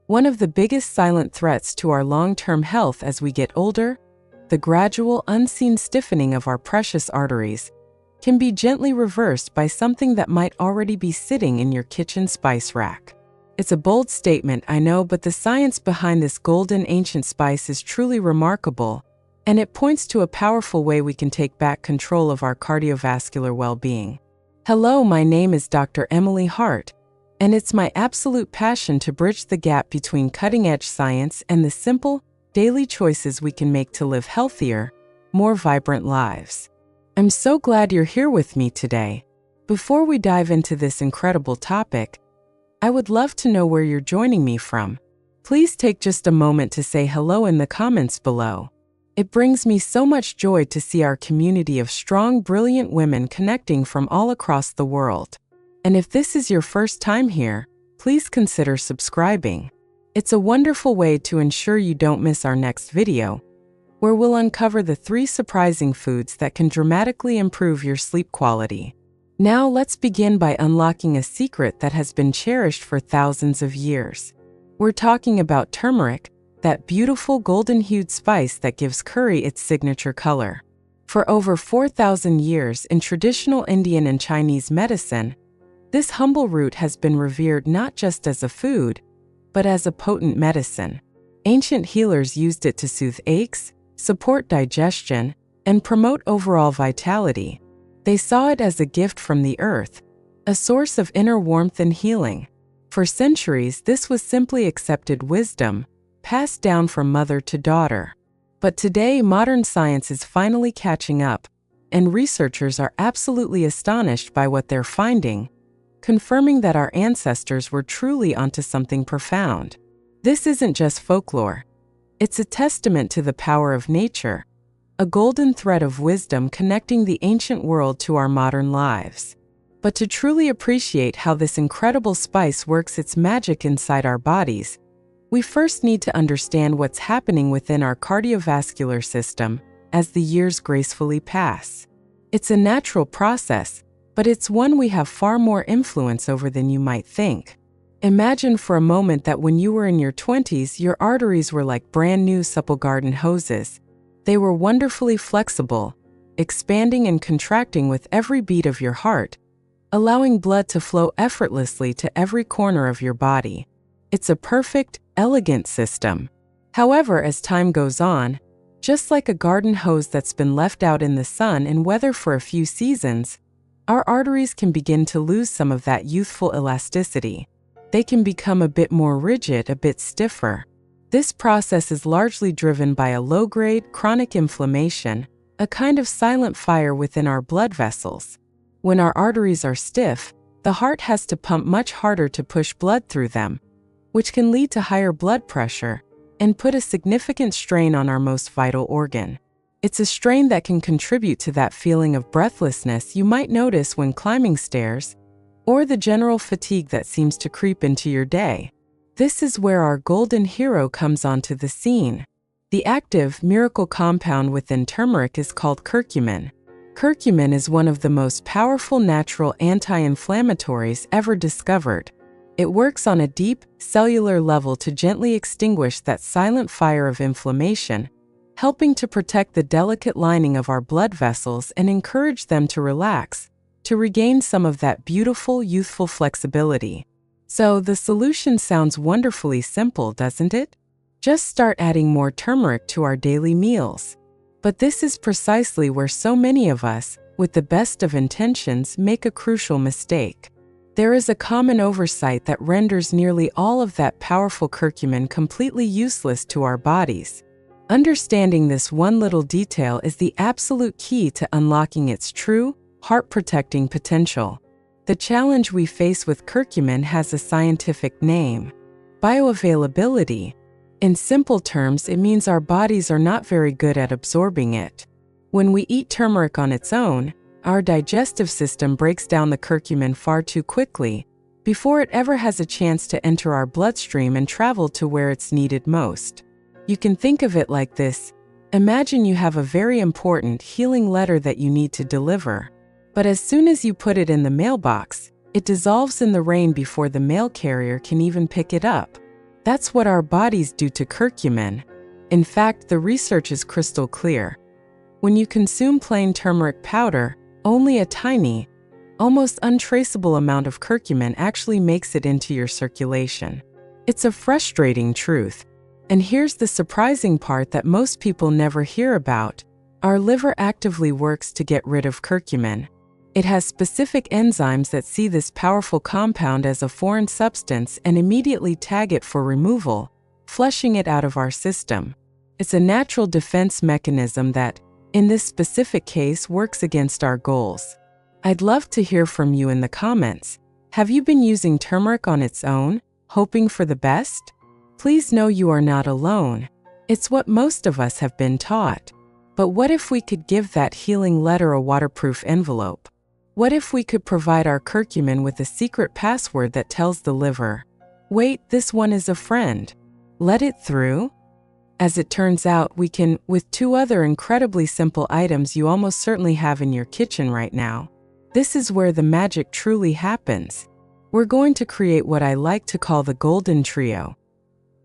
One of the biggest silent threats to our long-term health as we get older, the gradual, unseen stiffening of our precious arteries, can be gently reversed by something that might already be sitting in your kitchen spice rack. It's a bold statement, I know, but the science behind this golden ancient spice is truly remarkable, and it points to a powerful way we can take back control of our cardiovascular well-being. Hello, my name is Dr. Emily Hart, and it's my absolute passion to bridge the gap between cutting-edge science and the simple, daily choices we can make to live healthier, more vibrant lives. I'm so glad you're here with me today. Before we dive into this incredible topic, I would love to know where you're joining me from. Please take just a moment to say hello in the comments below. It brings me so much joy to see our community of strong, brilliant women connecting from all across the world. And if this is your first time here, please consider subscribing. It's a wonderful way to ensure you don't miss our next video, where we'll uncover the 3 surprising foods that can dramatically improve your sleep quality. Now let's begin by unlocking a secret that has been cherished for thousands of years. We're talking about turmeric, that beautiful golden-hued spice that gives curry its signature color. For over 4,000 years in traditional Indian and Chinese medicine, this humble root has been revered not just as a food, but as a potent medicine. Ancient healers used it to soothe aches, support digestion, and promote overall vitality. They saw it as a gift from the earth, a source of inner warmth and healing. For centuries, this was simply accepted wisdom, passed down from mother to daughter. But today, modern science is finally catching up, and researchers are absolutely astonished by what they're finding, confirming that our ancestors were truly onto something profound. This isn't just folklore. It's a testament to the power of nature, a golden thread of wisdom connecting the ancient world to our modern lives. But to truly appreciate how this incredible spice works its magic inside our bodies, we first need to understand what's happening within our cardiovascular system as the years gracefully pass. It's a natural process, but it's one we have far more influence over than you might think. Imagine for a moment that when you were in your 20s, your arteries were like brand new supple garden hoses. They were wonderfully flexible, expanding and contracting with every beat of your heart, allowing blood to flow effortlessly to every corner of your body. It's a perfect, elegant system. However, as time goes on, just like a garden hose that's been left out in the sun and weather for a few seasons, our arteries can begin to lose some of that youthful elasticity. They can become a bit more rigid, a bit stiffer. This process is largely driven by a low-grade, chronic inflammation, a kind of silent fire within our blood vessels. When our arteries are stiff, the heart has to pump much harder to push blood through them, which can lead to higher blood pressure and put a significant strain on our most vital organ. It's a strain that can contribute to that feeling of breathlessness you might notice when climbing stairs, or the general fatigue that seems to creep into your day. This is where our golden hero comes onto the scene. The active, miracle compound within turmeric is called curcumin. Curcumin is one of the most powerful natural anti-inflammatories ever discovered. It works on a deep, cellular level to gently extinguish that silent fire of inflammation, helping to protect the delicate lining of our blood vessels and encourage them to relax, to regain some of that beautiful, youthful flexibility. So the solution sounds wonderfully simple, doesn't it? Just start adding more turmeric to our daily meals. But this is precisely where so many of us, with the best of intentions, make a crucial mistake. There is a common oversight that renders nearly all of that powerful curcumin completely useless to our bodies. Understanding this one little detail is the absolute key to unlocking its true, heart-protecting potential. The challenge we face with curcumin has a scientific name: bioavailability. In simple terms, it means our bodies are not very good at absorbing it. When we eat turmeric on its own, our digestive system breaks down the curcumin far too quickly before it ever has a chance to enter our bloodstream and travel to where it's needed most. You can think of it like this. Imagine you have a very important healing letter that you need to deliver. But as soon as you put it in the mailbox, it dissolves in the rain before the mail carrier can even pick it up. That's what our bodies do to curcumin. In fact, the research is crystal clear. When you consume plain turmeric powder, only a tiny, almost untraceable amount of curcumin actually makes it into your circulation. It's a frustrating truth. And here's the surprising part that most people never hear about. Our liver actively works to get rid of curcumin. It has specific enzymes that see this powerful compound as a foreign substance and immediately tag it for removal, flushing it out of our system. It's a natural defense mechanism that, in this specific case, works against our goals. I'd love to hear from you in the comments. Have you been using turmeric on its own, hoping for the best? Please know you are not alone. It's what most of us have been taught. But what if we could give that healing letter a waterproof envelope? What if we could provide our curcumin with a secret password that tells the liver, "Wait, this one is a friend. Let it through"? As it turns out, we can, with two other incredibly simple items you almost certainly have in your kitchen right now. This is where the magic truly happens. We're going to create what I like to call the golden trio: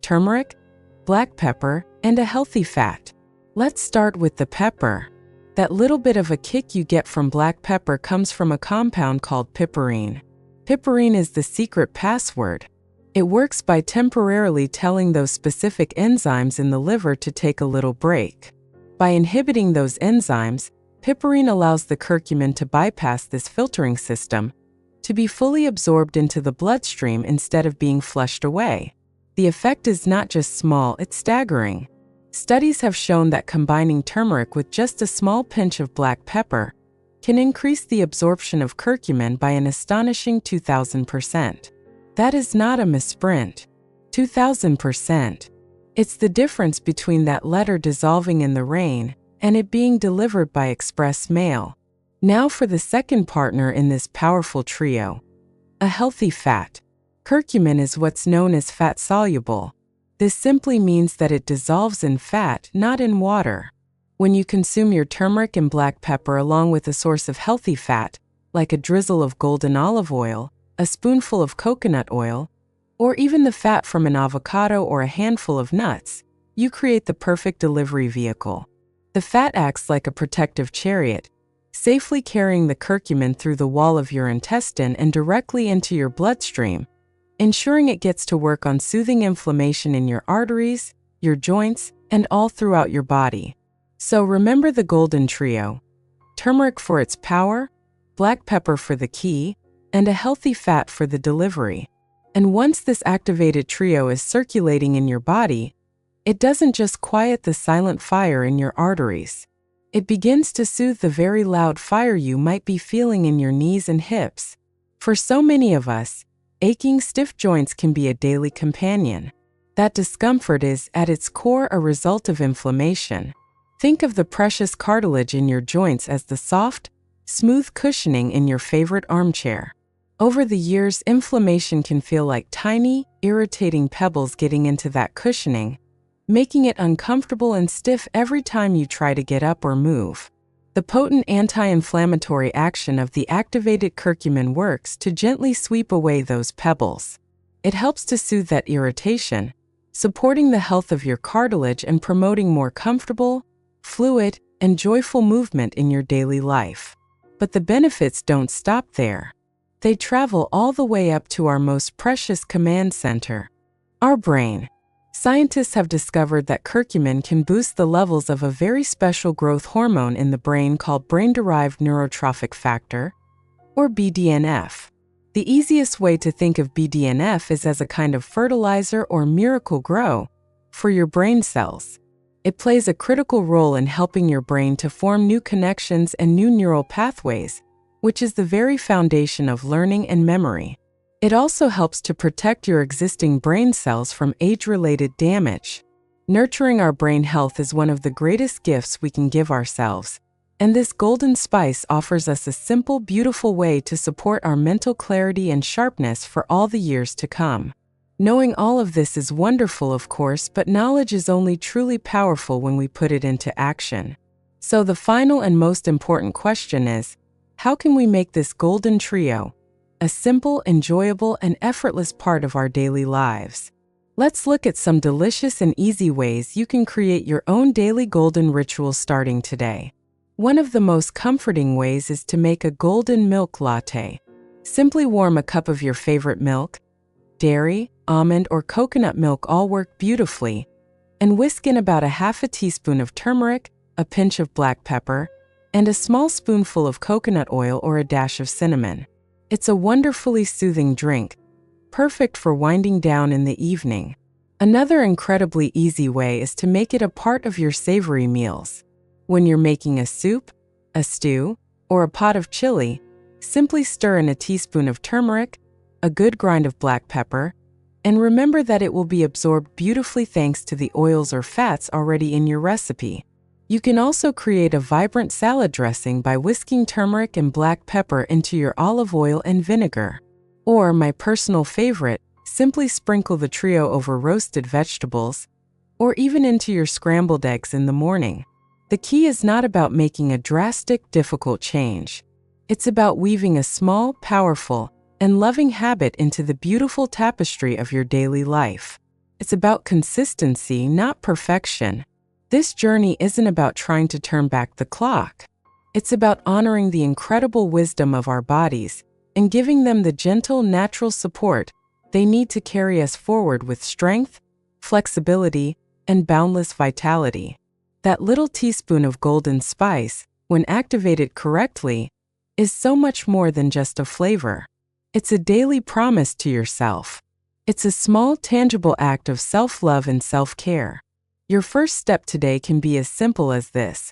turmeric, black pepper, and a healthy fat. Let's start with the pepper. That little bit of a kick you get from black pepper comes from a compound called piperine. Piperine is the secret password. It works by temporarily telling those specific enzymes in the liver to take a little break. By inhibiting those enzymes, piperine allows the curcumin to bypass this filtering system, to be fully absorbed into the bloodstream instead of being flushed away. The effect is not just small, it's staggering. Studies have shown that combining turmeric with just a small pinch of black pepper can increase the absorption of curcumin by an astonishing 2,000%. That is not a misprint. 2,000%. It's the difference between that letter dissolving in the rain and it being delivered by express mail. Now for the second partner in this powerful trio: a healthy fat. Curcumin is what's known as fat-soluble. This simply means that it dissolves in fat, not in water. When you consume your turmeric and black pepper along with a source of healthy fat, like a drizzle of golden olive oil, a spoonful of coconut oil, or even the fat from an avocado or a handful of nuts, you create the perfect delivery vehicle. The fat acts like a protective chariot, safely carrying the curcumin through the wall of your intestine and directly into your bloodstream, ensuring it gets to work on soothing inflammation in your arteries, your joints, and all throughout your body. So remember the golden trio: turmeric for its power, black pepper for the key, and a healthy fat for the delivery. And once this activated trio is circulating in your body, it doesn't just quiet the silent fire in your arteries. It begins to soothe the very loud fire you might be feeling in your knees and hips. For so many of us, aching, stiff joints can be a daily companion. That discomfort is, at its core, a result of inflammation. Think of the precious cartilage in your joints as the soft, smooth cushioning in your favorite armchair. Over the years, inflammation can feel like tiny, irritating pebbles getting into that cushioning, making it uncomfortable and stiff every time you try to get up or move. The potent anti-inflammatory action of the activated curcumin works to gently sweep away those pebbles. It helps to soothe that irritation, supporting the health of your cartilage and promoting more comfortable, fluid, and joyful movement in your daily life. But the benefits don't stop there. They travel all the way up to our most precious command center, our brain. Scientists have discovered that curcumin can boost the levels of a very special growth hormone in the brain called brain-derived neurotrophic factor, or BDNF. The easiest way to think of BDNF is as a kind of fertilizer or miracle grow for your brain cells. It plays a critical role in helping your brain to form new connections and new neural pathways, which is the very foundation of learning and memory. It also helps to protect your existing brain cells from age-related damage. Nurturing our brain health is one of the greatest gifts we can give ourselves, and this golden spice offers us a simple, beautiful way to support our mental clarity and sharpness for all the years to come. Knowing all of this is wonderful, of course, but knowledge is only truly powerful when we put it into action. So the final and most important question is, how can we make this golden trio a simple, enjoyable, and effortless part of our daily lives? Let's look at some delicious and easy ways you can create your own daily golden ritual starting today. One of the most comforting ways is to make a golden milk latte. Simply warm a cup of your favorite milk. Dairy, almond, or coconut milk all work beautifully, and whisk in about a half a teaspoon of turmeric, a pinch of black pepper, and a small spoonful of coconut oil or a dash of cinnamon. It's a wonderfully soothing drink, perfect for winding down in the evening. Another incredibly easy way is to make it a part of your savory meals. When you're making a soup, a stew, or a pot of chili, simply stir in a teaspoon of turmeric, a good grind of black pepper, and remember that it will be absorbed beautifully thanks to the oils or fats already in your recipe. You can also create a vibrant salad dressing by whisking turmeric and black pepper into your olive oil and vinegar. Or, my personal favorite, simply sprinkle the trio over roasted vegetables, or even into your scrambled eggs in the morning. The key is not about making a drastic, difficult change. It's about weaving a small, powerful, and loving habit into the beautiful tapestry of your daily life. It's about consistency, not perfection. This journey isn't about trying to turn back the clock. It's about honoring the incredible wisdom of our bodies and giving them the gentle, natural support they need to carry us forward with strength, flexibility, and boundless vitality. That little teaspoon of golden spice, when activated correctly, is so much more than just a flavor. It's a daily promise to yourself. It's a small, tangible act of self-love and self-care. Your first step today can be as simple as this.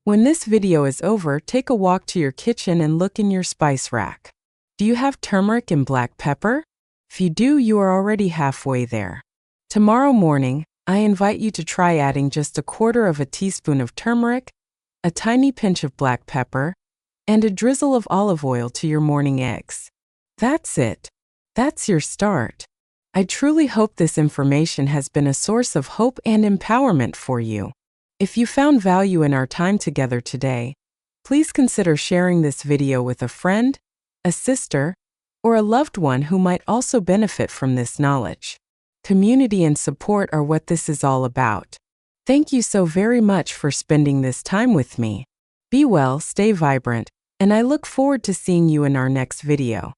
When this video is over, take a walk to your kitchen and look in your spice rack. Do you have turmeric and black pepper? If you do, you are already halfway there. Tomorrow morning, I invite you to try adding just a quarter of a teaspoon of turmeric, a tiny pinch of black pepper, and a drizzle of olive oil to your morning eggs. That's it. That's your start. I truly hope this information has been a source of hope and empowerment for you. If you found value in our time together today, please consider sharing this video with a friend, a sister, or a loved one who might also benefit from this knowledge. Community and support are what this is all about. Thank you so very much for spending this time with me. Be well, stay vibrant, and I look forward to seeing you in our next video.